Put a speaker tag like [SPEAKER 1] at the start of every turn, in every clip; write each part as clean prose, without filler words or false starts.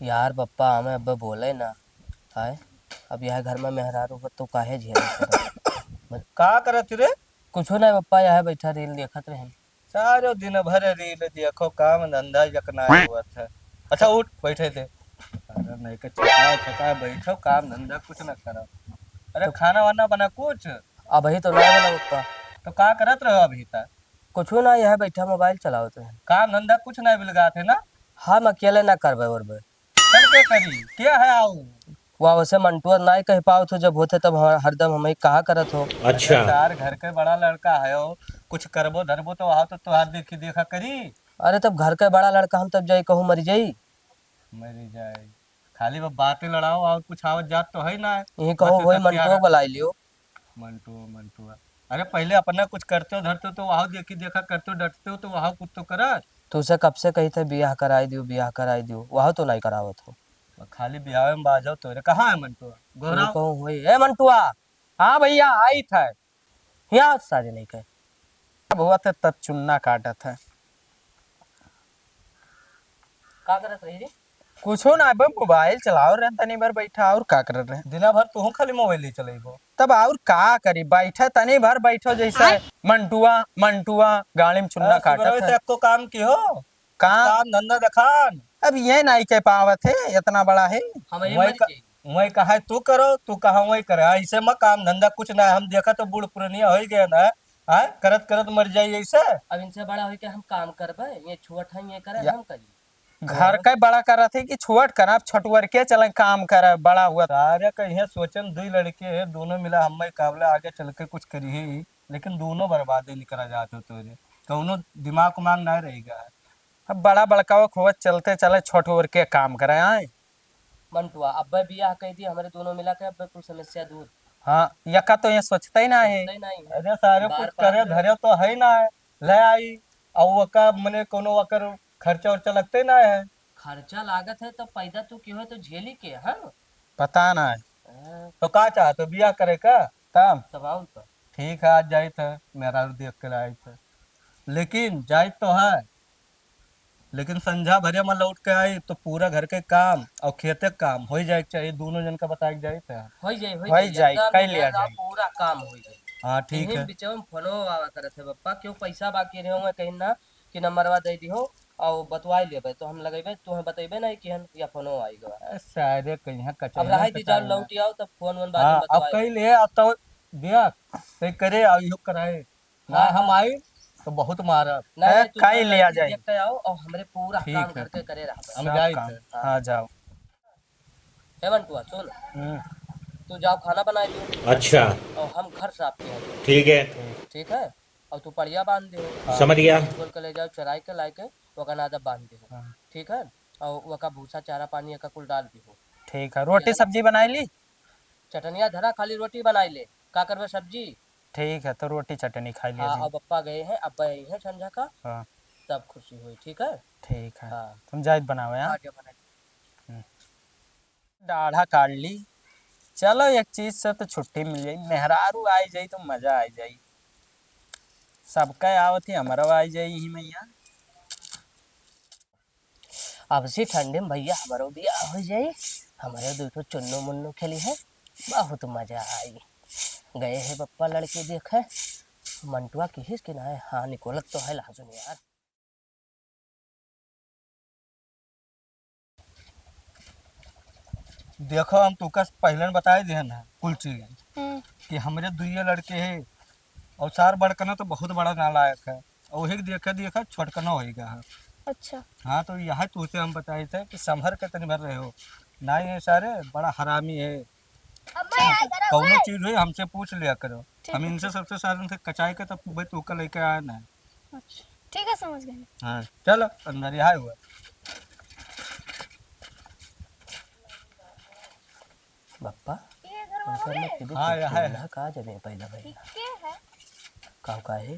[SPEAKER 1] यार पप्पा हमें अब बोले ना आए। अब यह घर में मेहरारू हो तो काहे झेल कर
[SPEAKER 2] का करत रे?
[SPEAKER 1] कुछ ना पप्पा यह बैठा रील देखत रहे।
[SPEAKER 2] सारो दिन भर रील देखो, काम धंधा यकनाय हुआ था। अच्छा उठ बैठे थे। अरे नहीं के छका छका बैठो, काम धंधा कुछ न करो। अरे
[SPEAKER 1] तो
[SPEAKER 2] खाना वाना बना कुछ?
[SPEAKER 1] अब ही तो ना बोला पप्पा।
[SPEAKER 2] तो का करत रहो अभी तक?
[SPEAKER 1] कुछ ना यह बैठा मोबाइल चलावत रहे।
[SPEAKER 2] काम धंधा कुछ नहीं बिलगा थे ना?
[SPEAKER 1] हम अकेले ना करबे उरबे।
[SPEAKER 2] कर के करी क्या है आऊ?
[SPEAKER 1] वह वैसे मंटुआ ना कह पाओ तो जब होते तब हरदम हमें कहा करत हो।
[SPEAKER 2] अरे सार घर के बड़ा लड़का है हो, कुछ करबो धरबो तो वहां तो तुहार देखी देखा करी।
[SPEAKER 1] अरे तब घर का बड़ा लड़का हम तब जाई कहूँ मर जाई।
[SPEAKER 2] मरी जाए। खाली वो बातें लड़ाओ और कुछ आवत जात तो है ना।
[SPEAKER 1] यही
[SPEAKER 2] बस
[SPEAKER 1] कहो वही मंटुआ
[SPEAKER 2] सत्यारा
[SPEAKER 1] बुलाई लियो।
[SPEAKER 2] मंटू मंटू। अरे पहले अपना कुछ करते हो धरते हो तो वहां देखी देखा करते हो, डटते हो तो वहां कुछ तो करत।
[SPEAKER 1] तो उसे कब से कही थे बियाह कराई दियो वह तो नहीं करावत हो।
[SPEAKER 2] खाली ब्याह में बाजो तो रे कहाँ है मंटू?
[SPEAKER 1] यही
[SPEAKER 2] गोराव।
[SPEAKER 1] कहूँ वही ए मंटुआ। हाँ भैया आई था। यहाँ साजे नहीं कहे।
[SPEAKER 2] अब हुआ था तब चुन्ना काटा था।
[SPEAKER 1] का करत रही रे?
[SPEAKER 2] कुछो ना बे, मोबाइल चलाओ रहे तनी भर बैठा और का कर रहे दिना भर तू खाली मोबाइल ही चलेबो तब और का करी, बैठा तनी भर बैठो जैसा मंटुआ मंटुआ गाड़ी में चुन्ना काटा था। से एको काम की हो काम काम धंधा दिखान। अब ये नहीं कह पावत है, इतना बड़ा है।
[SPEAKER 1] हम ये
[SPEAKER 2] वही
[SPEAKER 1] मर जाई।
[SPEAKER 2] वही कहा तू करो, तू कहा वही करे, ऐसे में काम धंधा कुछ ना है। हम देखा तो बूढ़ पुरानिया हो गया ना। हाँ करत करत मर जाइए ऐसे।
[SPEAKER 1] अब इनसे बड़ा हो के हम काम करबे ये छुअट है ये करे हम करी।
[SPEAKER 2] घर का बड़ा करा थे कि छुअट करा, छठवर के चले काम करे बड़ा हुआ सारे कहीं सोचन दुई लड़के है दोनों मिला हम काबला आगे चल के कुछ करी ही। लेकिन दोनों बर्बादी निकला जाते तो कौनो दिमाग उमाग ना रहेगा। अब बड़ा बड़का खोज चलते चले छोटवर के काम करे आए।
[SPEAKER 1] मंटुआ अब्बे बियाह कह दी हमारे दोनों मिला के अब्बे कुल समस्या दूर।
[SPEAKER 2] हाँ यका तो ये सोचता ही ना है।
[SPEAKER 1] सोचते ही नहीं है।
[SPEAKER 2] अरे सारे
[SPEAKER 1] बार
[SPEAKER 2] कुछ
[SPEAKER 1] बार
[SPEAKER 2] करे धरे तो है ना है। ले आई और वका मने कोनो वकर खर्चा उर्चा लगते ना है।
[SPEAKER 1] खर्चा लागत है तो पैदा तू क्यों है तो झेली के हाँ।
[SPEAKER 2] पता ना है। तो का चाहते बिया करे का तब?
[SPEAKER 1] तब आओ तो।
[SPEAKER 2] ठीक है आज जाए था, मेरा देख कर आए थे। लेकिन जाए तो है, लेकिन संझा भरे में लौट के आई तो पूरा घर के काम और खेते के काम हो जाए चाहिए, दोनों जन का बताए जाए था।
[SPEAKER 1] हो जाए
[SPEAKER 2] हो जाए
[SPEAKER 1] एकदम
[SPEAKER 2] कह लिया
[SPEAKER 1] निडर रहो
[SPEAKER 2] जाए।
[SPEAKER 1] पूरा काम हो जाए।
[SPEAKER 2] हाँ ठीक
[SPEAKER 1] यही
[SPEAKER 2] है।
[SPEAKER 1] बीचवा में फोनो आवा करत है पप्पा क्यों पैसा बाकी रहे होंगे कहीं ना कि नंबरवा दे दी हो और बतवाई लेबे तो हम लगेबे तुम्हें बतेबे नहीं कि हम या फोनो आएगा।
[SPEAKER 2] सारे कहीं
[SPEAKER 1] अब
[SPEAKER 2] कचैया
[SPEAKER 1] रहा दी जाओ
[SPEAKER 2] कटाए ना।
[SPEAKER 1] लौट आओ तब फोन वन बाद में
[SPEAKER 2] हाँ अब
[SPEAKER 1] बतवाए।
[SPEAKER 2] कहीं ले अब तो दिया ते करे और यो कराए ना
[SPEAKER 1] हाँ
[SPEAKER 2] हम
[SPEAKER 1] हाँ।
[SPEAKER 2] आई तो बहुत मारा
[SPEAKER 1] नहीं
[SPEAKER 2] है
[SPEAKER 1] नहीं तू
[SPEAKER 2] कहीं
[SPEAKER 1] जाओ
[SPEAKER 2] लिया
[SPEAKER 1] लड़की
[SPEAKER 2] जाए।
[SPEAKER 1] देख के आओ और हमरे पूरा काम
[SPEAKER 2] ठीक है
[SPEAKER 1] करके करे रहा।
[SPEAKER 2] हम जाए थे।
[SPEAKER 1] हाँ।
[SPEAKER 2] हाँ जाओ।
[SPEAKER 1] हे मंटुआ सुन।
[SPEAKER 2] हम्म,
[SPEAKER 1] तू जाओ खाना बना लियो
[SPEAKER 3] अच्छा।
[SPEAKER 1] और हम घर साफ किया लियो।
[SPEAKER 3] ठीक है।
[SPEAKER 1] ठीक है। और तू पड़िया बांध दे हो।
[SPEAKER 3] समझ गया।
[SPEAKER 1] खोल के ले जाओ चराई के लाई के वका नादा बांध दे हो।
[SPEAKER 2] हाँ,
[SPEAKER 1] ठीक है। और वका भूसा चारा पानी का कुल डाल दी हो।
[SPEAKER 2] ठीक है रोटी
[SPEAKER 1] यार
[SPEAKER 2] सब्जी बनाई ली।
[SPEAKER 1] चटनिया धरा खाली रोटी बनाई ले का करबे सब्जी।
[SPEAKER 2] ठीक है तो रोटी चटनी खा लिया
[SPEAKER 1] हाँ
[SPEAKER 2] जी।
[SPEAKER 1] और पप्पा गए हैं अब्बा यही है संझा का
[SPEAKER 2] हाँ
[SPEAKER 1] तब खुशी हुई। ठीक है।
[SPEAKER 2] ठीक है।
[SPEAKER 1] हाँ
[SPEAKER 2] तुम जायद बनाओ यहाँ।
[SPEAKER 1] हाँ जो बना।
[SPEAKER 2] दाढ़ा काट ली। चलो एक चीज से तो छुट्टी मिल जाई, मेहरारू आई जाई तो मजा आ जाई। सबका आवत ही हमारा आई जाई ही मैया।
[SPEAKER 1] अब से ठंडे में भैया हमारो बियाह हो जाए हमारे दो चुन्नू मुन्नू खेली है बहुत मजा आई। गए हैं पप्पा लड़के देखे मंटुआ किस के ना है हाँ निकोलत तो है लाजुन यार।
[SPEAKER 2] देखो हम तुका पहले बताए दिए ना कुल चीज कि हमरे दुइये लड़के है और सार बड़कना तो बहुत बड़ा नालायक है और वही देखे देखा छोटकना होएगा है।
[SPEAKER 4] अच्छा।
[SPEAKER 2] हाँ तो यह तुझसे हम बताए थे कि संभर के तनी भर रहे हो ना, ये सारे बड़ा हरामी है। कौनो चीज हुई हमसे पूछ लिया करो, हम इनसे सबसे साधन से कचाई के तब भाई तू का लेके आया ना।
[SPEAKER 4] अच्छा ठीक है समझ गए।
[SPEAKER 2] हाँ चलो अंदर यहाँ हुआ।
[SPEAKER 1] पप्पा
[SPEAKER 4] ये घर
[SPEAKER 1] उनके
[SPEAKER 4] वालों
[SPEAKER 1] में
[SPEAKER 4] ने
[SPEAKER 1] किदे
[SPEAKER 2] हाँ यहाँ है
[SPEAKER 1] खेलना का जमे पहला भाई
[SPEAKER 4] ठीक है।
[SPEAKER 1] का है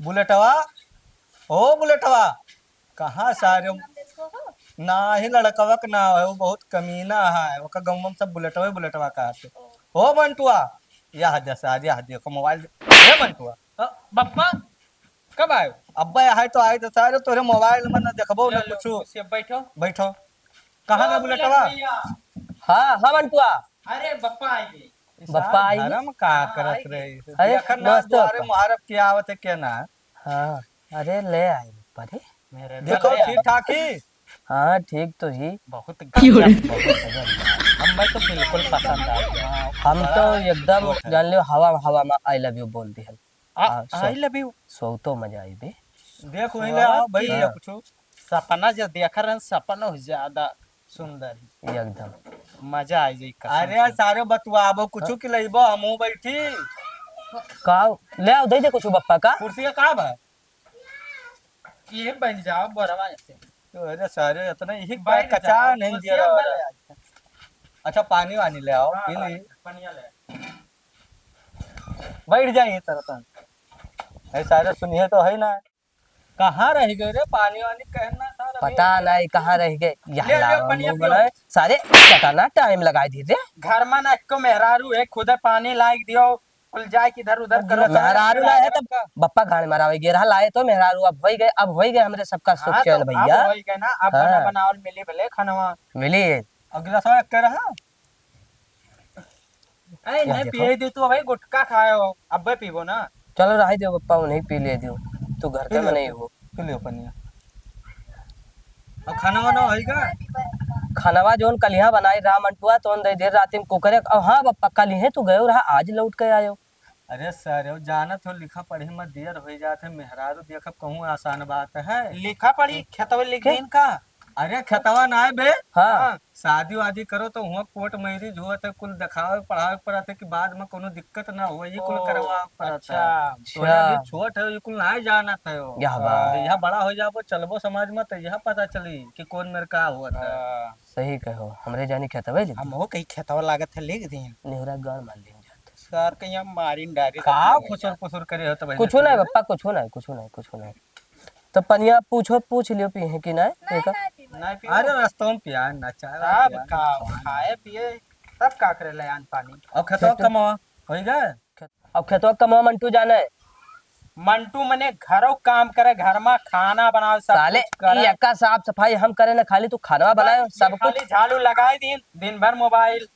[SPEAKER 2] बुलेटवा। ओ बुलेटवा कहाँ सारे
[SPEAKER 4] देखो हो
[SPEAKER 2] ना ही लड़कवा का ना है, वो बहुत कमीना है, वो का गाँव में सब बुलेटवा ही बुलेटवा कहते। ओ मंटुआ यह जैसा आज यह देखो मोबाइल ए मंटुआ
[SPEAKER 5] बप्पा कब आयो?
[SPEAKER 2] अब्बा यहाँ तो आए तो सारे तोरे मोबाइल में ना देखबो ना
[SPEAKER 5] लो
[SPEAKER 2] कुछ।
[SPEAKER 5] से बैठो।
[SPEAKER 2] बैठो। कहाँ गए बुलेटवा?
[SPEAKER 1] हाँ हाँ मंटुआ,
[SPEAKER 5] अरे बप्पा आएंगे।
[SPEAKER 1] बप्पा आई।
[SPEAKER 2] धर्म का करत रही
[SPEAKER 1] अरे,
[SPEAKER 2] देखन ना
[SPEAKER 1] नमस्ते
[SPEAKER 2] द्वारे
[SPEAKER 1] बप्पा।
[SPEAKER 2] मुहारब की आवत है क्या ना?
[SPEAKER 1] हाँ, अरे ले आए बप्पा रे।
[SPEAKER 5] मेरे
[SPEAKER 2] देखो
[SPEAKER 5] गले
[SPEAKER 2] ठीक ठाक ही।
[SPEAKER 1] हाँ ठीक तो ही।
[SPEAKER 5] बहुत गजब,
[SPEAKER 1] बहुत गजब।
[SPEAKER 5] हमें तो बिल्कुल पसंद आ गया।
[SPEAKER 1] हम तो एकदम जान लियो हवा हवा में आई लव यू बोल दी
[SPEAKER 5] आई लव यू।
[SPEAKER 1] सो तो मजा आई बे।
[SPEAKER 2] देख वहीं ले आओ भाई, ये कुछ
[SPEAKER 5] सपना जो देख रहे हैं सपना हो ज्यादा सुंदर है।
[SPEAKER 1] एकदम
[SPEAKER 5] मजा आ जाए कसम
[SPEAKER 2] अरे यार
[SPEAKER 5] से।
[SPEAKER 2] सारे बतुआबो कुछ कि लइबो हमहू बैठी
[SPEAKER 1] का ले आओ, दे दे कुछ बप्पा का।
[SPEAKER 2] कुर्सी का बा?
[SPEAKER 5] ये बन जाओ बरवा से।
[SPEAKER 2] तो अरे सारे इतना यही
[SPEAKER 5] बैठ
[SPEAKER 2] कच्चा
[SPEAKER 5] जाओ,
[SPEAKER 2] नहीं
[SPEAKER 5] कुर्सियाँ
[SPEAKER 2] दिया
[SPEAKER 5] बन
[SPEAKER 2] रहा।
[SPEAKER 5] जाए।
[SPEAKER 2] अच्छा पानी वानी ले आओ
[SPEAKER 5] हाँ,
[SPEAKER 2] पी ली।
[SPEAKER 5] पनिया ले।
[SPEAKER 2] बैठ जाइए तरह ऐ सारे सुनिए तो है ना। कहाँ रह गए रे? पानी वानी कहना था रवि।
[SPEAKER 1] पता नहीं कहाँ रह गए।
[SPEAKER 5] ले
[SPEAKER 1] यहाँ
[SPEAKER 5] लियो,
[SPEAKER 1] लावा
[SPEAKER 5] पनिया
[SPEAKER 1] मुंह
[SPEAKER 5] पियो।
[SPEAKER 1] बनाए सारे कटाना टाइम लगाई दी रे।
[SPEAKER 5] घर में ना को मेहरारू है, खुद पानी लाइक दियो, उल जाए किधर उधर करो।
[SPEAKER 1] मेहरारू ना है तब बप्पा गाड़ी मरावे गे लाए तो मेहरारू अब हो गए, अब हो गए हमरे सबका सुख
[SPEAKER 5] हाँ,
[SPEAKER 1] चैन
[SPEAKER 5] तो
[SPEAKER 1] भैया।
[SPEAKER 5] अब वही ना, अब
[SPEAKER 1] हाँ।
[SPEAKER 5] बना बनावल मिली भले खानवा।
[SPEAKER 1] मिली।
[SPEAKER 2] अगला सवाल कह रहा।
[SPEAKER 5] ए नहीं पिए दी तू भाई, गुटखा खाओ अब पीबो ना।
[SPEAKER 1] चलो रही दो बप्पा, उन्हें पी ले दियो, तू घर
[SPEAKER 2] पी
[SPEAKER 1] पे में
[SPEAKER 2] लियो,
[SPEAKER 1] नहीं हो।
[SPEAKER 2] पी लियो पनिया। अब खाना वाना होएगा?
[SPEAKER 1] खानवा जोन कलिया बनाई रहा मंटुआ तो दे देर रात में कुकरे। अब हाँ बप्पा कलिहे तू गयो रहा, आज लौट के आयो।
[SPEAKER 2] अरे सर जानत हो लिखा पढ़े में देर हो जाते मेहरारू देखब कहूँ आसान बात है।
[SPEAKER 5] लिखा पड़ी खेतवे लिख दिन का।
[SPEAKER 2] अरे खतवा ना है बे।
[SPEAKER 1] हाँ
[SPEAKER 2] शादी वादी करो तो हुआ कोर्ट मैरिज हुआ तो कुल दिखावे पढ़ावे पड़त है कि बाद में कोनो दिक्कत ना हो, ये कुल करवा पड़त
[SPEAKER 5] अच्छा।
[SPEAKER 2] है। तो अभी छोट है, ये कुल ना जाना था।
[SPEAKER 1] यह बात
[SPEAKER 2] यह बड़ा हो जाबो चलबो समाज में तो यह पता चली कि कौन मेरे का हुआ था।
[SPEAKER 1] सही कहो, हमरे जानी खेतवे लिख
[SPEAKER 5] हम हो कहीं खेतवा लागत है लिख दिन।
[SPEAKER 1] नेहरा गाड़ मार लें जाते।
[SPEAKER 5] सर कहीं हम मारी डायरी
[SPEAKER 2] का खुसुर पुसुर करे हो तो भाई
[SPEAKER 1] कुछ नहीं बप्पा, कुछ नहीं कुछ नहीं कुछ नहीं। तो पनिया पूछ लियो पी है कि नहीं एक।
[SPEAKER 5] नहीं पियो।
[SPEAKER 2] अरे रास्ता में पिया ना चाय
[SPEAKER 5] सब का खाए पिए सब का करे ले आन पानी।
[SPEAKER 2] अब खतवा कमावा हो गए।
[SPEAKER 1] अब खेतवा कमा मंटू जाने
[SPEAKER 5] मंटू मने घरों काम करे, घर में खाना बनाओ सब
[SPEAKER 1] साले
[SPEAKER 5] कुछ करे।
[SPEAKER 1] ये का साफ सफाई हम करे ना, खाली तू खाना बनाए सब कुछ।
[SPEAKER 5] खाली झाड़ू लगाए दिन भर मोबाइल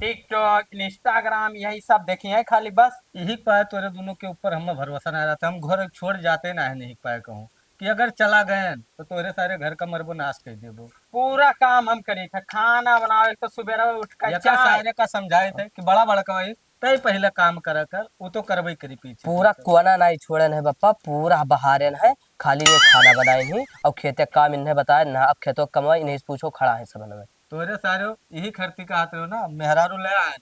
[SPEAKER 5] टिकटॉक इंस्टाग्राम यही सब देखिए खाली बस।
[SPEAKER 2] यही पाए तोरे दोनों के ऊपर हमें भरोसा नहीं रहता। हम घर छोड़ जाते ना है, नहीं पाए कहूँ कि अगर चला गए तो तोरे सारे घर का मरबो नाश कर देबो।
[SPEAKER 5] पूरा काम हम करी थे, खाना बनाओ तो सुबह उठ कर
[SPEAKER 2] यका
[SPEAKER 5] चाय।
[SPEAKER 2] सारे का समझाए थे कि बड़ा बड़का भाई तय पहले काम करा कर, वो तो करबे करी पीछे
[SPEAKER 1] पूरा कोना नहीं छोड़न है बप्पा, पूरा बहारन है। खाली ये खाना बनाए ही और खेते काम इन्हें बताए ना। अब खेतों कमाई इन्हें पूछो खड़ा है सब में।
[SPEAKER 2] तोरे सारे यही खर्ची का हाथ रहो ना। मेहरारू ले आए,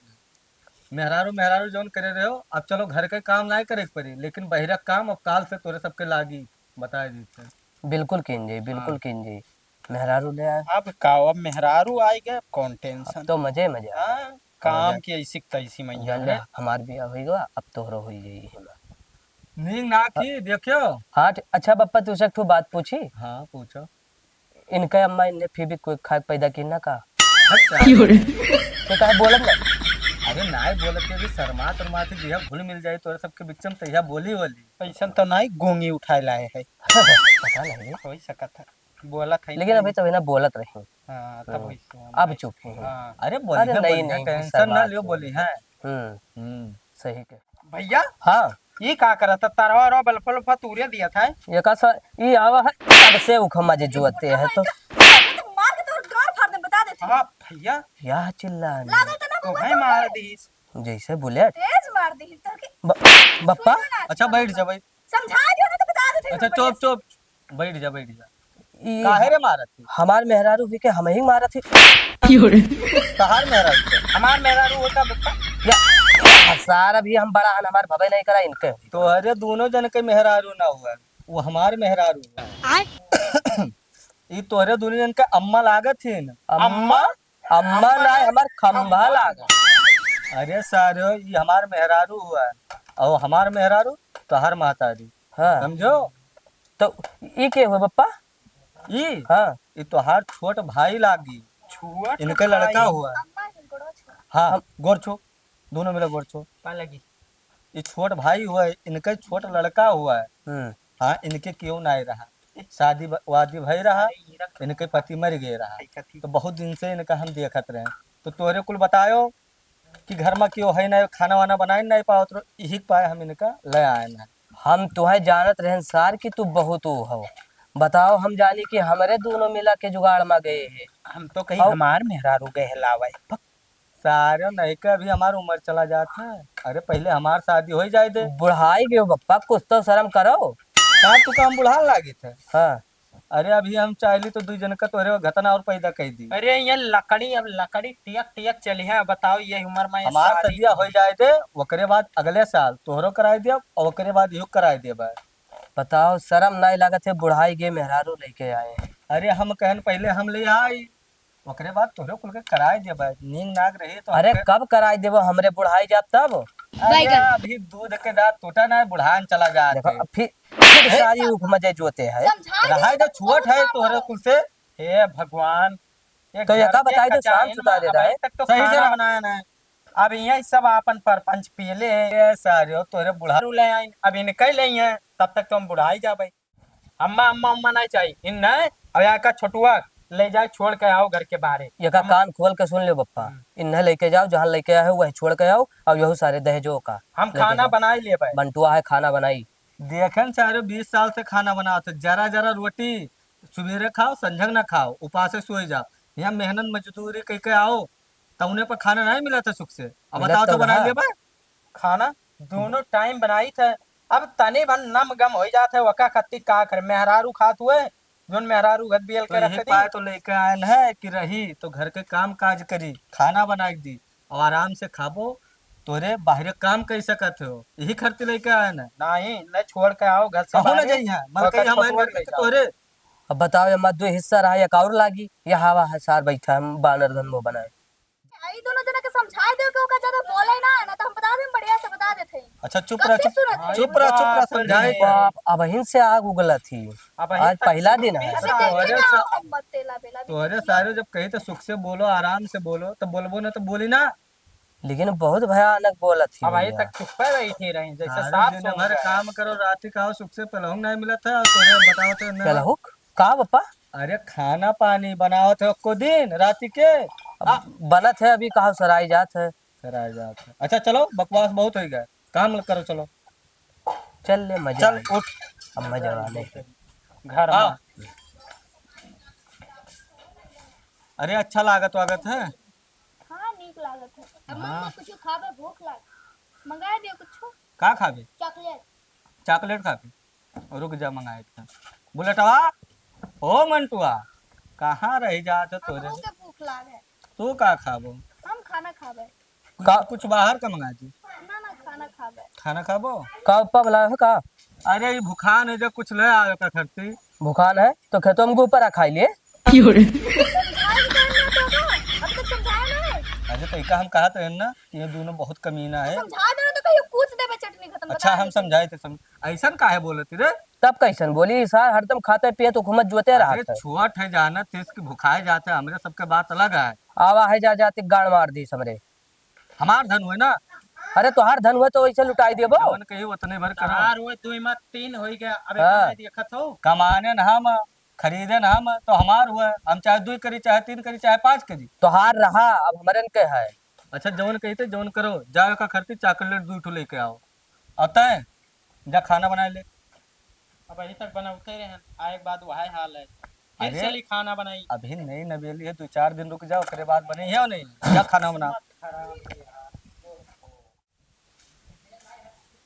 [SPEAKER 2] मेहरारू मेहरारू जौन करे रहे हो। अब चलो घर के काम नहीं करे पड़ी, लेकिन बहिरक काम अब काल से तोरे सबके लागी बता देते।
[SPEAKER 1] बिल्कुल कीजिए बिल्कुल कीजिए। मेहरारू ले आए
[SPEAKER 5] अब का अब मेहरारू आई गए कौन टेंशन।
[SPEAKER 1] तो मजे मजे आ।
[SPEAKER 5] हाँ, काम की ऐसी तैसी मैया
[SPEAKER 1] जान ले हमार भी होगा, अब तोहरो हो जाई है।
[SPEAKER 2] नींद ना की देखियो।
[SPEAKER 1] हाँ अच्छा बप्पा तुझसे एक ठो बात पूछी।
[SPEAKER 2] हाँ पूछो।
[SPEAKER 1] इनके अम्मा इन्हें फिर भी कोई खाक पैदा की ना का
[SPEAKER 2] अच्छा।
[SPEAKER 1] तो कहे बोलत ना।
[SPEAKER 2] अरे नाय बोलत के भी शर्मा तरमा थी जिया भूल मिल जाए तोरे सबके बीच में तैया बोली वाली।
[SPEAKER 5] पैसा तो नहीं गोंगी उठाए लाए है।
[SPEAKER 1] पता नहीं
[SPEAKER 5] हो ही सकत है बोला था
[SPEAKER 1] लेकिन अभी तो ना बोलत रही।
[SPEAKER 5] हाँ तब वही
[SPEAKER 1] अब चुप ही हैं।
[SPEAKER 5] हाँ
[SPEAKER 2] अरे बोली
[SPEAKER 1] अरे
[SPEAKER 2] है,
[SPEAKER 1] नहीं,
[SPEAKER 2] बोली है,
[SPEAKER 1] नहीं,
[SPEAKER 2] टेंशन
[SPEAKER 1] शर्मा
[SPEAKER 2] ना लियो
[SPEAKER 1] तो।
[SPEAKER 2] बोली है।
[SPEAKER 1] हम्म सही के।
[SPEAKER 5] भैया
[SPEAKER 1] हाँ
[SPEAKER 5] ये का करा था तरवा और बल्फल फतूरिया दिया था।
[SPEAKER 1] ये का सा ये आवा है तब से उखमा जे जुअते है तो
[SPEAKER 4] मार के तोर गार फाड़ दे, बता देते।
[SPEAKER 5] हाँ भैया
[SPEAKER 1] यह चिल्लाने
[SPEAKER 4] लागल त ना
[SPEAKER 5] तो भाई मार दीस।
[SPEAKER 1] जैसे बुलेट
[SPEAKER 4] तेज मार दी तो के
[SPEAKER 1] बप्पा।
[SPEAKER 2] अच्छा बैठ जा भाई।
[SPEAKER 4] समझा दियो ना तो बता देते।
[SPEAKER 2] अच्छा चुप चुप बैठ जा बैठ जा।
[SPEAKER 1] ये
[SPEAKER 2] काहे रे मारत थी?
[SPEAKER 1] हमार मेहरारू हुई के हम ही मारा थी।
[SPEAKER 2] तहार मेहरा थी।
[SPEAKER 5] हमार मेहरारू होता बप्पा।
[SPEAKER 1] या सारा भी हम बड़ा हन, हमार भवे नहीं करा इनके।
[SPEAKER 2] तो अरे दोनों जन के मेहरारू ना हुआ, वो हमार मेहरारू हुआ। ये तोहरे दोनों जन के अम्मा लागत थी न।
[SPEAKER 1] अम्मा अम्मा ना हमार खंभा लागा।
[SPEAKER 2] अरे सारे ये हमार मेहरारू हुआ और हमार मेहरारू तोहर महतारी।
[SPEAKER 1] हाँ
[SPEAKER 2] समझो।
[SPEAKER 1] तो ये के हुए बप्पा।
[SPEAKER 2] ये
[SPEAKER 1] हाँ
[SPEAKER 2] तोहार छोट भाई लागी।
[SPEAKER 5] छुआ
[SPEAKER 2] इनका लड़का हुआ।
[SPEAKER 4] अम्मा के गोड़ो छुआ।
[SPEAKER 2] हाँ गोरछो दोनों मिला गोरछो।
[SPEAKER 5] पा लगी।
[SPEAKER 2] ये छोट भाई हुआ है, इनका छोट लड़का हुआ है।
[SPEAKER 1] हम्म
[SPEAKER 2] हाँ इनके क्यों नहीं रहा। शादी वादी भई रहा,
[SPEAKER 5] ई रख
[SPEAKER 2] इनके पति मर गए रहा,
[SPEAKER 5] कथी
[SPEAKER 2] तो बहुत दिन से इनका हम देखत रहे। तो तोरे कुल बतायो कि घर में क्यों है ना, खाना वाना बनाए नहीं पाओ, तो यही पाए हम इनका ले आए ना।
[SPEAKER 1] हम तुम्हें जानत रहन सार कि तू बहुत वो हो। बताओ, हम जानी कि हमारे दोनों मिला के जुगाड़ में गए हैं।
[SPEAKER 5] हम तो कहीं
[SPEAKER 1] और-
[SPEAKER 5] हमार मेहरारू गए लावे
[SPEAKER 2] सारे नहीं का अभी हमारा उम्र चला जाता है। अरे पहले हमार शादी हो जाए दे।
[SPEAKER 1] बुढ़ाई गयो बप्पा, कुछ तो शर्म करो।
[SPEAKER 2] का तू काम बुढ़ान लागे थे।
[SPEAKER 1] हाँ,
[SPEAKER 2] अरे अभी हम चाहली तो 2 जन का तोरे घतना और पैदा कर दी।
[SPEAKER 5] अरे ये लकड़ी अब लकड़ी टियक टियक चली है। बताओ ये उम्र में
[SPEAKER 2] हमार
[SPEAKER 5] शादी
[SPEAKER 2] सदिया हो जाए दे, ओकरे बाद अगले साल तोहरो कराए दिया और ओकरे बाद इहो कराए देबा।
[SPEAKER 1] बताओ, शर्म नहीं लागत है? बुढ़ाई के मेहरारू लेके आए हैं।
[SPEAKER 2] अरे हम कहन पहले हम ले आई, ओकरे बाद तोहरो कुल के कराए देबा। नींद नाग रही तो
[SPEAKER 1] अरे कब कराई देबो? हमरे बुढ़ाई जाब तब।
[SPEAKER 2] अरे अभी दूध के दांत टूटा ना, बुढ़ान चला
[SPEAKER 1] देखो,
[SPEAKER 2] जाते।
[SPEAKER 1] अब फिर सारी उख मजे जोते हैं।
[SPEAKER 4] समझा
[SPEAKER 2] रहा जो छुअट है तोहरे कुल से।
[SPEAKER 5] हे भगवान,
[SPEAKER 1] तो ये का बताई दो, शाम सुता दे रहा है।
[SPEAKER 5] तक तो
[SPEAKER 2] सही से
[SPEAKER 5] खाना
[SPEAKER 2] ना।
[SPEAKER 5] बनाया ना। अब यही सब अपन परपंच पीले
[SPEAKER 2] ये सारे हो तोहरे बुढ़ा
[SPEAKER 5] ले आए। अब इनके ले हैं, तब तक तो हम बुढ़ाई जा भाई। अम्मा अम्मा अम्मा नहीं चाहिए इन नहीं। अब यहाँ का छोटुआ ले जाए, छोड़ के आओ घर के बाहर।
[SPEAKER 1] ये का कान खोल के सुन लो बप्पा। इन्हें लेके जाओ, जहाँ लेके आए हो वही छोड़ के आओ। और यही सारे दहेजों का
[SPEAKER 5] हम
[SPEAKER 1] लेके
[SPEAKER 5] खाना
[SPEAKER 1] जाओ।
[SPEAKER 5] बना ही ले भाई।
[SPEAKER 1] बंटुआ है, खाना बनाई।
[SPEAKER 2] देखन सारे 20 साल से खाना बनाओ, जरा जरा रोटी सुबेरे खाओ, संझग ना खाओ, उपास से सोए जाओ। यहाँ मेहनत मजदूरी कह के आओ, तब उन्हें पर खाना नहीं मिला था सुख से। अब
[SPEAKER 1] मिलत
[SPEAKER 2] बताओ
[SPEAKER 1] तो
[SPEAKER 2] तो बना
[SPEAKER 1] रहा।
[SPEAKER 2] ले बा।
[SPEAKER 5] खाना दोनों टाइम बनाई थे। अब तने भन नम गम हो जाते वका खत्ती का करे। मेहरारू खात हुए जोन मेहरारू गद बियल
[SPEAKER 2] तो
[SPEAKER 5] के
[SPEAKER 2] यही
[SPEAKER 5] रख दी।
[SPEAKER 2] पाए तो लेके आयल है कि रही तो घर के काम काज करी, खाना बना के दी और आराम से खाबो। तोरे बाहर काम कर सकत हो, यही खर्च लेके आए ना।
[SPEAKER 5] नहीं न छोड़ के आओ घर से
[SPEAKER 2] कहूँ ना
[SPEAKER 5] बाहर।
[SPEAKER 2] जाइए मल
[SPEAKER 5] वका
[SPEAKER 2] कही हमारे
[SPEAKER 5] छोटुआ
[SPEAKER 2] घर
[SPEAKER 5] ले
[SPEAKER 2] के
[SPEAKER 5] जाओ।
[SPEAKER 2] तोरे।
[SPEAKER 1] अब बताओ, ये मत दो हिस्सा रहा या और लागी या हवा है सार बैठा हम बानर धन बनाए।
[SPEAKER 4] आई दोनों जना के समझा दे के ओका ज्यादा बोले ना तो हम बता दें, बढ़िया से बता देते हैं।
[SPEAKER 2] अच्छा चुप
[SPEAKER 4] कब
[SPEAKER 2] रह,
[SPEAKER 4] से
[SPEAKER 2] चुप
[SPEAKER 4] सुनत है?
[SPEAKER 2] चुप रह, चुप रह, समझाए तो।
[SPEAKER 1] बाप, अब हिन से आग उगला थी।
[SPEAKER 5] अब
[SPEAKER 1] आज पहला दिन है।
[SPEAKER 4] अबे
[SPEAKER 2] तोहरे
[SPEAKER 4] देखते
[SPEAKER 2] सा-
[SPEAKER 4] ना हम बतेला बेला भी
[SPEAKER 2] तोहरे सारे जब कही तो सुख से बोलो, आराम से बोलो, तो बोलबो ना तो बोली ना।
[SPEAKER 1] लेकिन बहुत भयानक बोला थी
[SPEAKER 5] अब अभी
[SPEAKER 1] भैया।
[SPEAKER 5] तक चुप पे बैठी रही जैसे
[SPEAKER 2] सारे
[SPEAKER 5] साफ
[SPEAKER 2] दिन
[SPEAKER 5] सुन
[SPEAKER 2] भर
[SPEAKER 5] गए।
[SPEAKER 2] काम करो, रात खाओ, सुख से पलहू नहीं मिला था और तोरे बताओ तो ना।
[SPEAKER 1] चल हुक का बप्पा।
[SPEAKER 2] अरे खाना पानी बनाओ थे को दिन रात के।
[SPEAKER 1] अब बनत है, अभी कहा सराई जात है।
[SPEAKER 2] कराया जाता। अच्छा चलो, बकवास बहुत हो गया, काम करो चलो।
[SPEAKER 1] चल ले, मजा
[SPEAKER 2] चल
[SPEAKER 1] आए।
[SPEAKER 2] उठ।
[SPEAKER 1] अब मजा आने।
[SPEAKER 5] घर
[SPEAKER 2] हाँ।
[SPEAKER 5] में
[SPEAKER 2] अरे अच्छा लागत वागत है।
[SPEAKER 4] हां नीक लागत है। अब मम्मा कुछ खाबे, भूख लाग मंगा दियो कुछ
[SPEAKER 2] का खाबे?
[SPEAKER 4] चॉकलेट।
[SPEAKER 2] चॉकलेट खाबे? रुक जा मंगाए था। बुलेटवा, ओ मंटुआ, कहाँ रह जात है तोरे?
[SPEAKER 4] हमको के भूख लाग है।
[SPEAKER 2] तू का खाबो?
[SPEAKER 4] हम खाना खाबे।
[SPEAKER 2] कुछ बाहर का मंगा दी।
[SPEAKER 4] ना ना खाना खाबे।
[SPEAKER 2] खाना खाबो?
[SPEAKER 1] का बप्पा बुलाया है का?
[SPEAKER 2] अरे ये भूखान है जो कुछ ले आवे का खर्ची।
[SPEAKER 1] भूखान है तो खेतों में ऊपर खाई लिए।
[SPEAKER 4] समझाए भी करना तो का अब तक समझाया नहीं।
[SPEAKER 2] अच्छा तो इका हम कहा तो है ना कि ये दोनों बहुत कमीना है।
[SPEAKER 4] समझा देना तो कहियो पूछ देबे चटनी खत्म
[SPEAKER 2] अच्छा
[SPEAKER 4] बता
[SPEAKER 2] हम समझाए थे, समझ ऐसा काहे बोलती रे?
[SPEAKER 1] तब कैसन बोली सार? हरदम खाते पिए तो घुमत जोते रहा
[SPEAKER 2] अरे
[SPEAKER 1] है।
[SPEAKER 2] छुआट है जाना तेज की भुखाए जाते, हमरे सबके बात अलग है।
[SPEAKER 1] आवा है जा जाते गाड़ मार दी समरे।
[SPEAKER 2] हमार धन हुए ना,
[SPEAKER 1] अरे तो हर धन हुए तो वैसे लुटाई देबो।
[SPEAKER 2] जवन कही उतने भर करो।
[SPEAKER 5] चार हुए 2 में 3 हो गया। अब
[SPEAKER 1] हाँ।
[SPEAKER 5] देखत हो
[SPEAKER 2] कमाने न हम, खरीदे न हम, तो हमार हुआ। हम चाहे 2 करी, चाहे 3 करी, चाहे 5 करी।
[SPEAKER 1] तो हार रहा, अब हमारे के है।
[SPEAKER 2] अच्छा जवन कही थे जवन करो, जाओ का खर्ची चॉकलेट 2 ठो लेके आओ। आता है जा खाना बना ले।
[SPEAKER 5] अब अभी तक बनाते रहे आए बाद वही हाल है। फिर
[SPEAKER 2] अरे।
[SPEAKER 5] चली खाना बनाई।
[SPEAKER 2] अभी नहीं नवेली है, 2-4 दिन रुक जाओ, करे बाद बने है और नहीं जा खाना बना।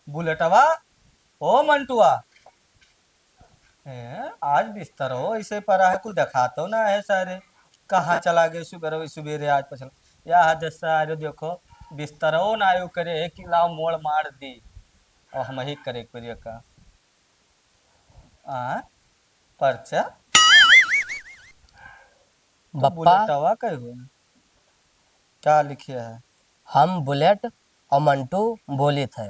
[SPEAKER 2] बुलेटवा, ओ मंटुआ, आज बिस्तर हो ऐसे पड़ा है, कुछ दिखाता ना है सारे। कहाँ चला गए सुबह सुबेरे आज पछल या हद सारे देखो बिस्तर हो ना आयु करे है कि लाओ मोड़ मार दी और हम ही करे करिए का। पर्चा तो
[SPEAKER 1] बप्पा,
[SPEAKER 2] बुलेटवा कहे हुए क्या लिखे है?
[SPEAKER 1] हम बुलेट और मंटू बोले थे।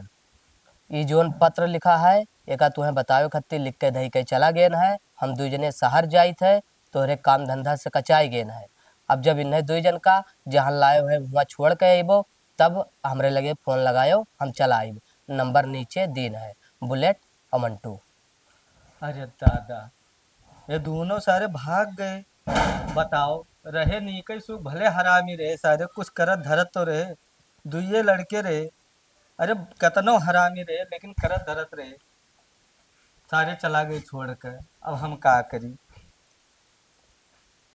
[SPEAKER 1] ये जोन पत्र लिखा है एका तुम्हें बताओ खत्ती लिख के दही के चला गेन है। हम 2 जने शहर जाई थे, तोहरे काम धंधा से कचाई गेन है। अब जब इन्हें 2 जन का जहाँ लायो है वहाँ छोड़ के अबो, तब हमरे लगे फोन लगायो, हम चला आइब। नंबर नीचे दिन है, बुलेट और मंटू।
[SPEAKER 2] अरे दादा, ये दोनों सारे भाग गए। बताओ, रहे नीके सुख, भले हरामी रहे सारे, कुछ करत धरत तो रहे। दुइये लड़के रहे, अरे कतनो हरामी रहे लेकिन करत धरत रहे। सारे चला गए छोड़ कर, अब हम का करी।